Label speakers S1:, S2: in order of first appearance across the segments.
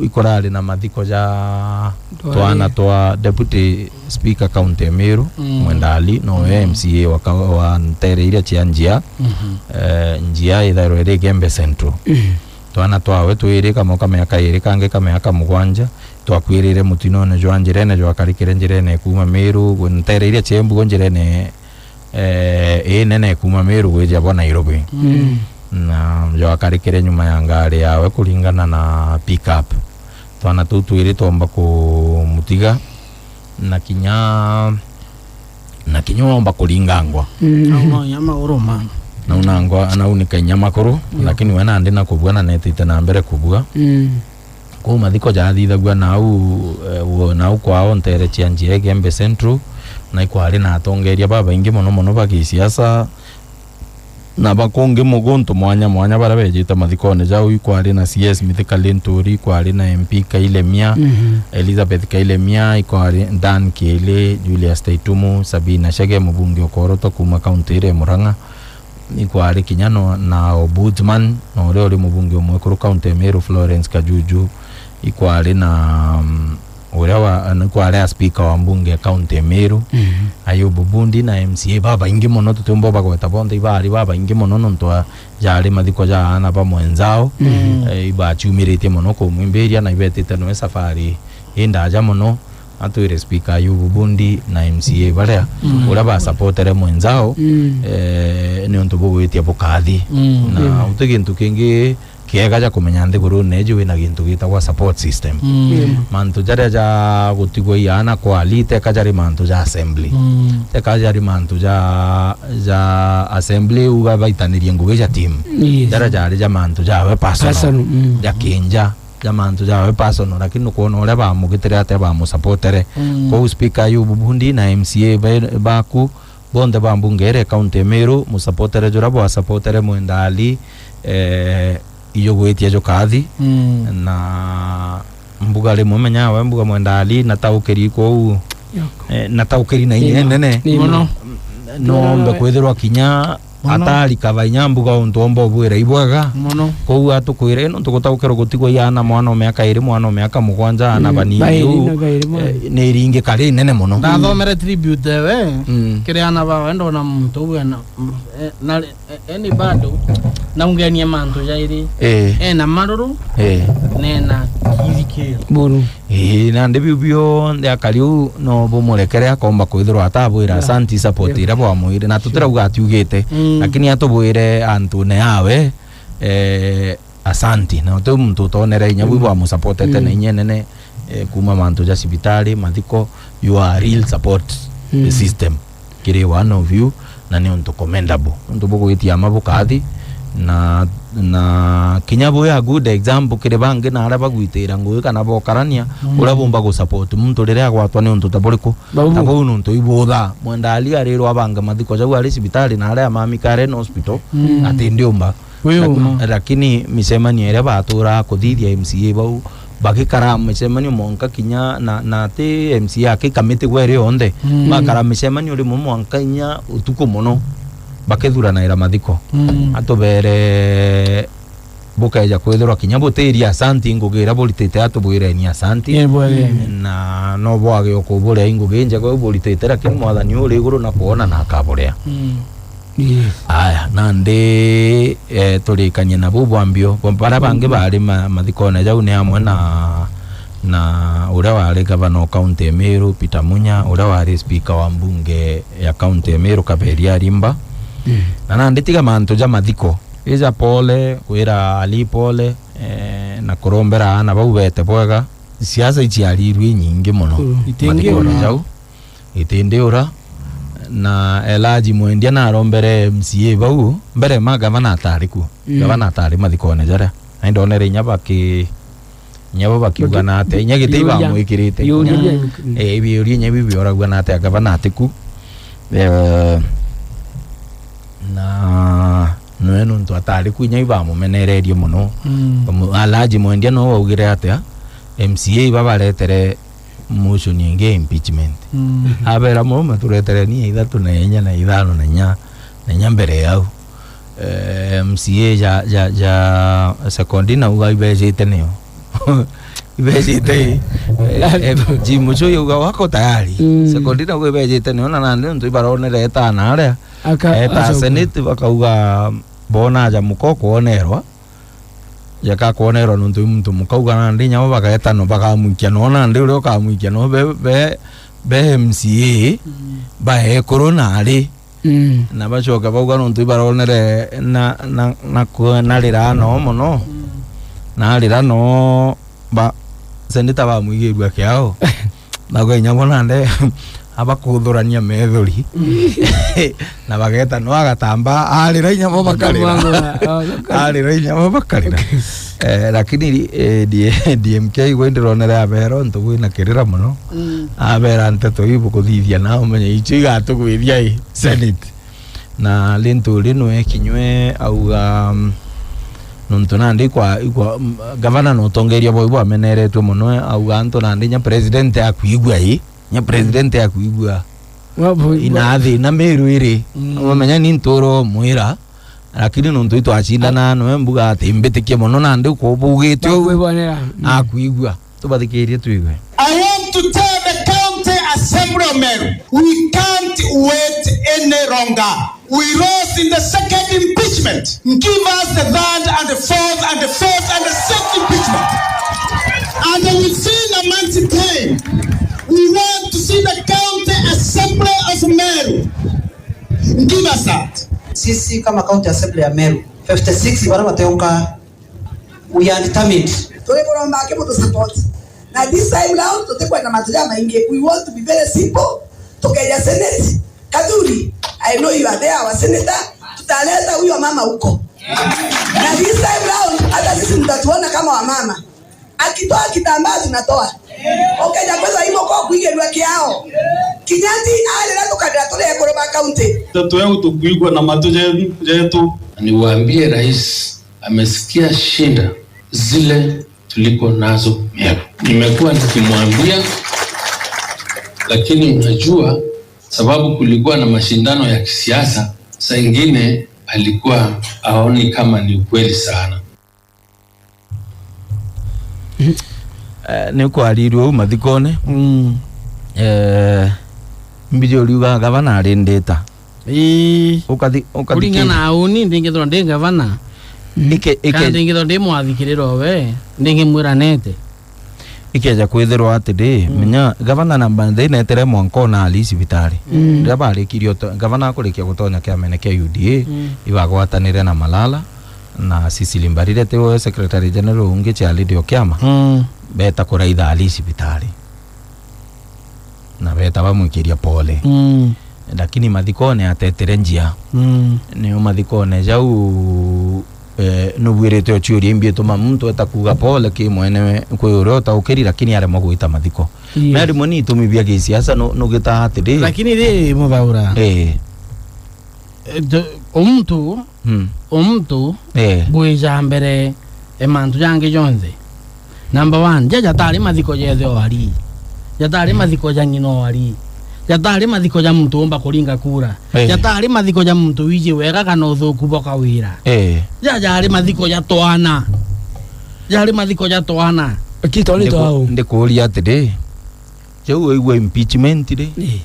S1: ikorali na mathiko ja twana twa deputy speaker county Meru Mwendali no MCA wa ntere ile chia njia njia itharo ire Gembe Central twana twawe twire kama kamyaka ire kange kamyaka mugwanja twakwirire mutinone jwa njirene jwa karikire njirene kuma Meru ntere ile chembu njirene nene kuma Meru gweja bwa Nairobi na jwa karikire nyuma ya ngari yawe kulingana na pick up twana tutwire tomba ku mutiga na kinya omba kulingangwa
S2: nyama uroma
S1: na unangwa na unika nyama koro lakini wena andi na kubwa na netite na mbere kubwa ko mathiko jathithagwa na u kwao ntere chia njie Gembe Central na ikwari na atongeria baba ingi mono bagisiasa na bakonge mugonto mwanya bara bejita mathikone jau ikwari na CS Mithika Lenturi ikwari na MP Kailemia Elizabeth Kailemia ikwari Dan Kele Julius Taitumu Sabina Shege mubunge okoroto kuma county ire Murang'a ikwari kinyano na Ombudsman no ore mubunge omwekuru county Meru Florence Kajuju ikwari na urewa kwale speaker wa mbunge county Meru Ayubu Bundi na MCA baba ingi mono tutumbo bagweta bonde ibari baba ingi mono nonto jali mathiko jana ba mwenzao iba chumirite mono ko mwimberia na ibetete no safari enda ja mono atwire speaker Ayubu Bundi na MCA bare uraba supportere mwenzao ni onto bogwetia bokadi na utegintu kingi kiega ja kumenya nthiguru neju wina gintu gitagwa support system mantu jaria ja gutigwo yana kwa lite kajari mantu ja assembly te kajari mantu ja assembly uga baitanirie nguge ja team jaria jari ja mantu ja we personal ja kinja ja mantu ja we personal lakini kuona ule ba mugitire ate ba mu supportere ko speaker Ayubu Bundi na MCA baku bonde ba mbungere county Meru mu supportere jura bo supportere Mwendali iyo gwetia jo kathi na mbuga le mumenya wa mbuga Mwendali na taukeri ko na taukeri na nene no mbe kwethirwa kinya atari kavainya mbuga ontombo bwira ibwaga ko atukwire no tukutaukero gutigwa yana mwana o miaka iri mwana o miaka mugwanja na bani ne ringe kale nene muno
S2: ndathomere tribute we kiriana ba wendo na muntu bwana na eni bado na ungenia mantu jairi na maruru nena kizike buru
S1: na ndebibio ndakaliu no bomurekere akomba kwithirwa atabwira asanti support ira bwa mwire na tutirauga atiugite lakini atubwire antu ne yawe asanti na to muntu tonere inya bwa mu supportete na nyenene kuma mantu ja sibitali mathiko you are real support system kire one of you na ni unto commendable unto bogwitia mabukathi na kinyabo ya good example kire bange na araba gwitira nguye kana bokarania urabomba go support muntu rire agwatwa ni untu taboriko tabo untu ibotha Mwendali arirwa abanga mathiko jau ari sibitali na aria mami kare no hospital ati ndiomba lakini misemani ere batura kuthithia MCA bau bagikara misemani monka kinya na te MCA akikamite gwere onde makara misemani uri monka inya utuko mono bakethura na ira mathiko atubere bukaja kwethirwa kinya boteria asanti ngugira bolitete atubwire ni asanti na no bwage okubure ingugenja kwa bolitete lakini mwathani uri iguru na kuona na akaburea aya nande turikanye na bubwambio bara bange bari mathikone jau ni amwe na ura wari gavana county Meru Peter Munya ura wari speaker wa mbunge ya county Meru Kaberia Rimba na nande tiga mantu ja mathiko iza pole kwira ali pole na kurombera ana baubete bwega siasa ichiarirwe nyingi muno mathiko jau itinde ura na Elaji Mwendia na rombere MCA bau mbere magavana atariku gavana atari mathikone jara ndonere nyabaki ugana ate nyagite iba mwikirite biuri nyabibi oragwana ate gavana atiku na no ntu atari ku nyiba mumenererio muno Elaji Mwendia no waugire ate MCA babaretere motion yenge impeachment abera mo maturetere ni ithatu na inya na ithano na nya mbere yao MCA ja sekondi na uga ibejete neo ibejete jimucho yuga wako tayari sekondina ko ibejete niona nande ntu ibaronere etana aria eta senate bakauga bona ja mukoko onerwa yaka kuonerwa ntu muntu mukauga nande nyama bakaeta no bakamuikia no nande uri okamuikia no be MCA ba corona ari na bachoka bauga ntu ibaronere na rira no mono na rira no ba seneta ba muigirwa kiao nago nyamo nande abakuthurania methuri na bageta no agatamba arira nyamo bakarira lakini DMK wendironera abero ntugu na kirira muno abera nteto ibu kuthithia na umenye ichi gatugwithia senate na lintu lino ekinywe auga nuntu nandi kwa gavana no tongeria boibo ameneretwe muno auga anto nandi nya president akuigwa nya president akuigwa inathi na meru iri umenya ni ntoro mwira lakini nuntu itu acindana no mbuga atimbitikie muno nandi ko bugitio akuigwa tubathikirie tuigwe.
S3: I want to tell the county assembly of Meru, we can't wait any longer. We rose in the second impeachment. Give us the third and the fourth and the fifth and the sixth impeachment. And within a month's time, we want to see the county assembly of Meru. Give us that.
S4: Sisi kama county assembly ya Meru 56 bana mateonka, we are determined.
S5: Tuliporomba kemo to support. Na this time round tutekwa na matunda maingi. We want to be very simple. Tukeja Senate. Kaduri, I know you are there, our senator. Tutaleta huyo mama huko. Na this time round hata sisi mtatuona kama wamama. Akitoa kitambaa tunatoa. Okay, japoza hivyo kwa kuigelwa kiao. Kinyati ale na tukadira tule Koroba County.
S6: Toto yangu tukuigwa na matoja yetu.
S7: Niwaambie rais amesikia shinda zile tuliko nazo Meru. Nimekuwa nikimwambia, lakini unajua sababu kulikuwa na mashindano ya kisiasa, saa ingine alikuwa aoni kama ni ukweli sana.
S1: Niko aliru mathikone mbijyo liuga gavana arendeta ukadi
S2: kulingana auni ndingithwa ndi gavana kandi ndingithwa ndi mwathikiriro we ndingimwiranete
S1: ikeja kwithirwa atiri menya gavana na mbande netere mwanko na ali cibitari ria barikirio gavana kurikia gutonya kiamene kia UDA ibagwatanire na Malala na Cecily Mbarire tewe secretary general unge cha lidio kiama beta kuraitha ali cibitari na beta bamukiria pole lakini mathikone atetere njia ni mathikone jau nubwirete ochiuri imbieto mamuntu etakuga pole ki mwene kwirota ukeri lakini are mogwita mathiko meri moni tumibia ki siasa no gita atiri
S2: lakini ri mubaura omuntu bwija mbere emantu yange jonze number 1 jaja tari mathiko jethe wari jatari mathiko jangino wari jatari mathiko ja muntu omba kuringa kura jatari mathiko ja muntu wije wega kana uthuku boka wira jari mathiko ja twana jari mathiko ja twana
S1: kitoni to ndikuria atiri jau igwe impeachment ri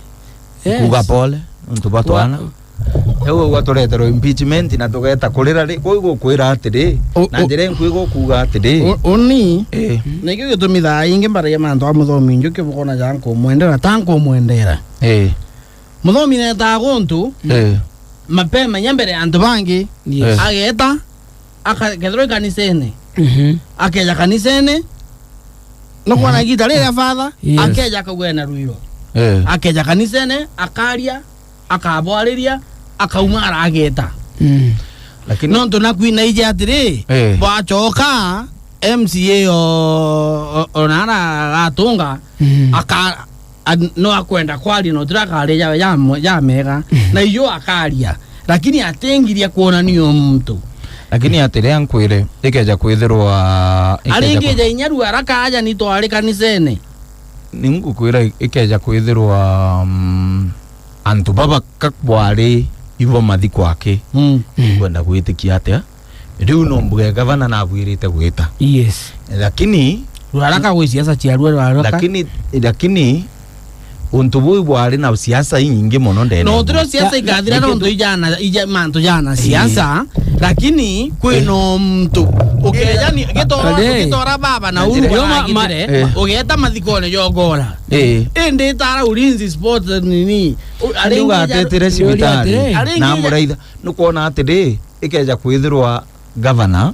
S1: kuga pole untu batwana ewo gwatoretero impeachment na tugeta kurira ri kuigo kwira atiri na njire kuigo kuga atiri
S2: oni nekyo gitumitha inge mbara ya mantu amuthomi njuke bukona janko mwendera tanko mwendera muthomi neta gontu mapema nyambere antu bangi ageta akagethro kanisene akeja kanisene no kwana gitare ya father akeja kagwena ruiro akeja kanisene akaria akabwariria akaumara ageta lakini no ntona kwina ije atiri bachoka MCA onara gatunga aka no akwenda kwali no trakale ya mega na iyo akaria lakini atengiria kuona niyo mtu
S1: lakini atiri ankwire ikeja kwithirwa
S2: aringeja inyaru araka aja ni to ari kanisene
S1: ningukwira ikeja kwithirwa antu baba kakbwari ivo mathiko ake kwenda gwitikia atia riu no mbuge gavana na bwirite gwita
S2: yes
S1: lakini
S2: rwaraka gwi siasa cia rwaraka
S1: lakini untu bui bwari na siasa nyingi muno ndene
S2: no tro siasa igathira no ija mantu jana siasa lakini kwino mtu ukejani gitora baba na uru magitire ugeta mathikone yogora ende tara ulinzi sport nini
S1: aringa tetire cibitari na muraitha nukuona atiri ikeja kwithirwa governor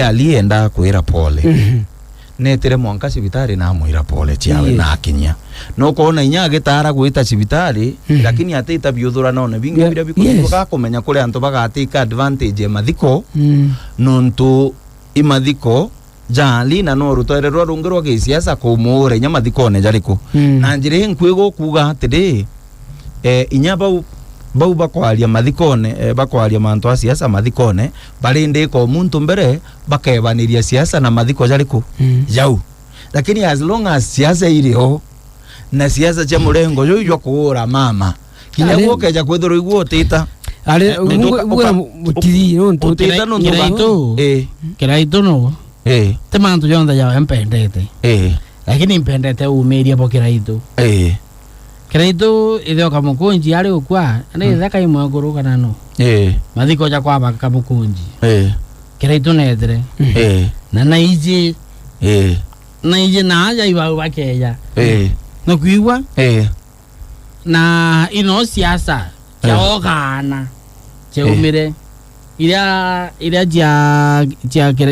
S1: alienda kwira pole netire mwanka cibitari na mwira pole ciawe na akinya no kona inya gitara gwita cibitari lakini atita biuthura none bingi bira bikuga kumenya kuri antu bagatika advantage mathiko nontu imathiko jali na no rutorerwa rungirwa ge siasa kumure nya mathiko ne jariko na njire nkwigo kuga atiri inya bau bakwaria mathikone bakwaria mantu a siasa mathikone barinde ko muntu mbere bakebaniria siasa na mathiko jariko jau lakini as long as siasa iriho na siasa cha murengo yo kuura mama kinya gwokeja kwithoro igwo tita
S8: ale ugura mutiri no
S1: tita no
S2: kiraito no te mantu yonda ya empendete lakini impendete umeria po kiraito Kiraito ithio kamukunji ari ukwa ane thaka imwe nguruka nano mathiko ja kwa kamukunji Kiraito netre na naiji naja iba bakeya no kuigwa na ino siasa chaogana cheumire ira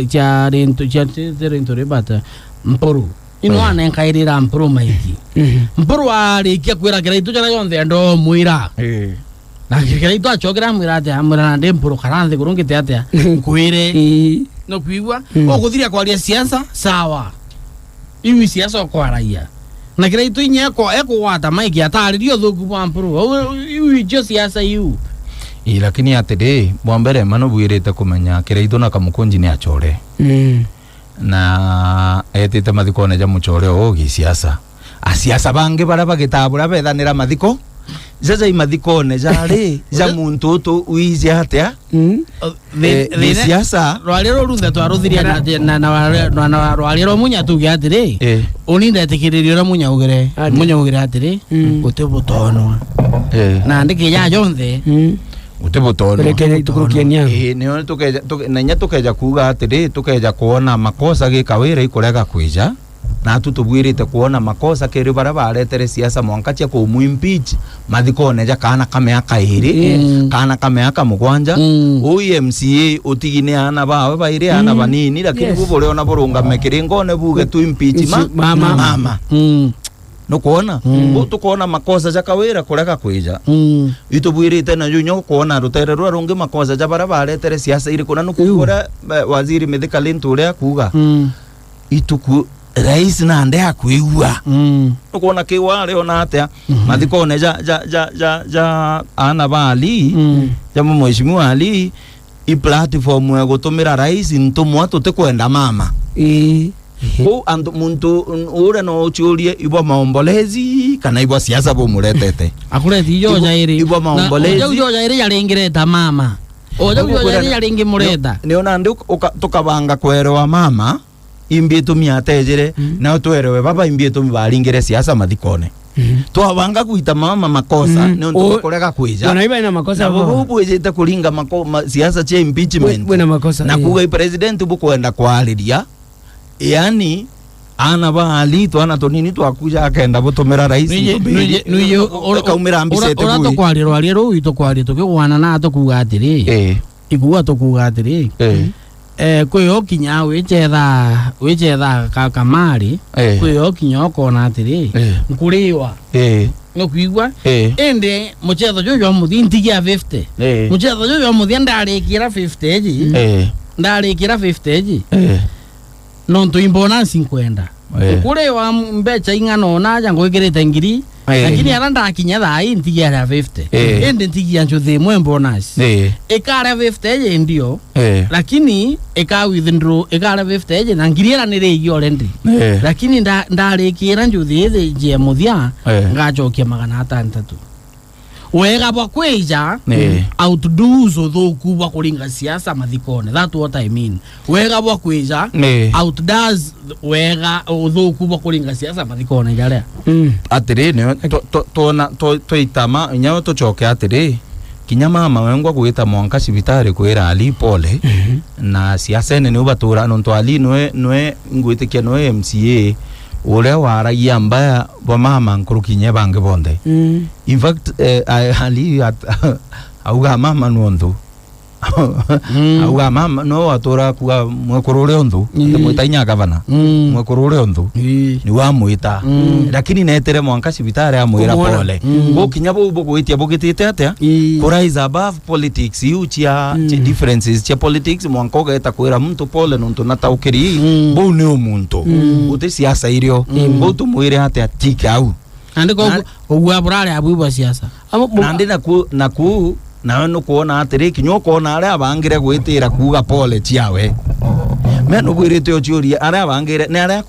S2: ja rento rebata mporo ino anenkairira mporo maiki mporo arikia kwira Kiraito jana yonde ndo muira na Kiraito achokera muira ate amura nde mporo karanthe kurungite ate kwire no kuigwa oguthiria kwaria siasa sawa iwi siasa kwa raia na Kiraito inyeko ekwata maiki ataririo thuku bwa mporo iwi jo siasa yu
S1: lakini atede mwambere mano bwirete kumenya Kiraito na kamukunji ni achore na etite mathiko ne jamuchore ogi siasa asiasa bange baraba gitabura bethanira mathiko jaja imathiko ne jari ja muntu to uizi atia de siasa
S2: rwalero runda twaruthiria na rwalero munya tuge atiri uninde tikiririo na munya ugire atiri utebutonwa na ndike ya yonthe
S1: utebutono
S8: rekene tukurukiania
S1: niyo nanya tukeja kuga atiri tukeja kuona makosa gikawira ikurega kwija na tutubwirite kuona makosa keri barabara tere siasa mwanka cia kumwimpeach mathikone ja kana kameaka iri kana kameaka mugwanja uyu MCA utigine ana bawe baire ana banini lakini bubore ona burunga mekiringone buge tu impeach mama no kuona tukuona makosa ja kawira kurega kwija itubwirite na junyo kuona rutererwa rungi makosa ja barabara tere siasa iri kuna nukura waziri Mithika Linturi kuga ituku rais na ande akuigua nukuona kiwa leo na atia mathikone ja ana bali ja mheshimiwa Ali i platform ya gutumira rais ntumwa tutikwenda mama ko ando muntu ura no churie ibo maombolezi kana ibo siasa bo muretete
S2: akureti yo jairi
S1: ibo maombolezi
S2: yo jairi yaringireta mama yo jairi yaringi mureta
S1: niona ndu tukabanga kwerewa mama imbieto miatejere na twerewe baba imbieto baringire siasa mathikone twabanga kuita mama makosa ndio kurega kwija
S8: wanaiba ina makosa
S1: babo bwejeta kuringa siasa cha impeachment
S8: bwana makosa
S1: na kuga president bukwenda kwaliria yani ana bali to ana tonini to akuja akaenda butomera rais
S2: nuyo
S1: kaumira ambisete
S2: bui ora to kwaliro aliro ito kwali to kwana na to kuga atiri ikuwa to kuga atiri kwiyo kinya wichetha kakamari kwiyo kinya okona atiri nkuriwa no kwigwa ende muchetho jojo muthi ntigia 50 muchetho jojo muthi ndarikira 50 ji ndarikira 50 ji no ntuimbona 50 kuriwa mbecha ingano na jango igirite ngiri lakini ara ndakinya thai ntigia 50 ende ntigia njuthi mwe bonus ikara 50 ndio lakini ika withdraw ikara 50 na ngiri era nire already lakini ndarikira njuthi the je muthia ngachokia 600 wega bwa kweja outdoes thoku bwa kuringa siasa mathikone. That's what I mean. Wega bwa kweja outdoes wega thoku bwa kuringa siasa mathikone jarea.
S1: Atiri ne to itama nyawo to choke atiri kinyama mawengwa kuita mwanka sibitari kwera ali pole na siasa ne ubatura nonto ali noe ngwite ke noe MCA ule wara yamba bo mama nkurukinye bange bonde. In fact ali auga mama nondo auga mama no atora kwa mwekorore ondo mwitainya gavana mwekorore ondo ni wa mwita lakini netere mwanka sibitari amwira pole go kinyabo bo goitia bogitite atia rise above politics yuchia differences cha politics mwankoga eta kwira mtu pole nonto nataukiri bo ne omuntu ute siasa irio go tumwire atia tikau
S2: andiko ogwa burale abuwa siasa
S1: ande naku na no kuona atiri kinyo kuona aria abangire gwitira kuga pole chiawe meno gwirite ochiuria aria abangire ne aria